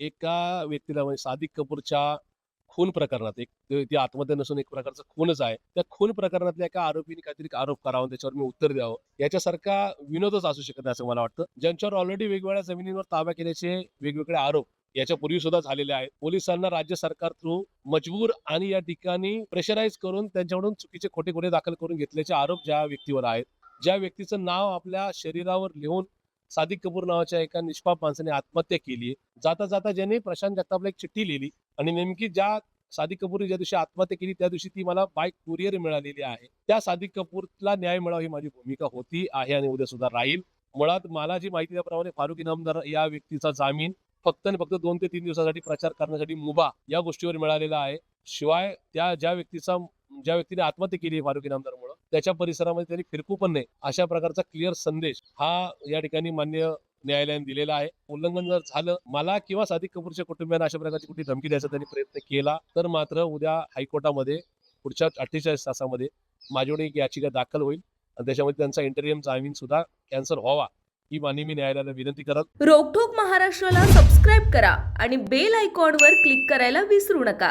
एका व्यक्तीला म्हणजे सादिक कपूरच्या खून प्रकरणात ती आत्महत्या नसून एक प्रकारचा खूनच आहे. त्या खून प्रकरणातल्या एका आरोपीने काहीतरी आरोप करावा आणि त्याच्यावर मी उत्तर द्यावं. याच्यासारखा विनोदच असू शकत नाही असं मला वाटतं. ज्यांच्यावर ऑलरेडी वेगवेगळ्या जमिनींवर ताबा केल्याचे वेगवेगळे आरोप याच्यापूर्वी सुद्धा झालेले आहेत. पोलिसांना राज्य सरकार थ्रू मजबूर आणि या ठिकाणी प्रेशराईज करून त्यांच्याकडून चुकीचे खोटे गुन्हे दाखल करून घेतल्याचे आरोप ज्या व्यक्तीवर आहेत, ज्या व्यक्तीचं नाव आपल्या शरीरावर लिहून सादिक कपूर नावाच्या एका निष्पाप माणसाने आत्महत्या केली. जाता जाता ज्याने प्रशांत जगतापला एक चिठ्ठी लिहिली आणि नेमकी ज्या सादिक कपूरने ज्या दिवशी आत्महत्या केली त्या दिवशी ती मला बाय कुरिअर मिळालेली आहे. त्या सादिक कपूरला न्याय मिळावा ही माझी भूमिका होती, आहे आणि उद्या सुद्धा राहील. मुळात मला जी माहिती त्याप्रमाणे फारुक इनामदार या व्यक्तीचा जामीन फक्त आणि फक्त 2 ते 3 दिवसासाठी प्रचार करण्यासाठी मुभा या गोष्टीवर मिळालेला आहे. शिवाय ज्या व्यक्तीने आत्महत्या केली फारुक इनामदारमुळे त्याच्या परिसरामध्ये त्यांनी फिरकू पण नाही अशा प्रकारचा क्लिअर संदेश हा या ठिकाणी मान्य न्यायालयाने दिलेला आहे. उल्लंघन जर झालं मला किंवा सादिक कपूरच्या कुटुंबियांना अशा प्रकारची कुठली धमकी द्यायचा त्यांनी प्रयत्न केला तर मात्र उद्या हायकोर्टामध्ये पुढच्या 48 तासामध्ये माझ्याकडे एक याचिका दाखल होईल आणि त्याच्यामध्ये त्यांचा इंटरियम जामीन सुद्धा कॅन्सल व्हावा ही माननीय मी न्यायालयाला विनंती करत रोकठोक महाराष्ट्राला सबस्क्राईब करा आणि बेल आयकॉनवर क्लिक करायला विसरू नका.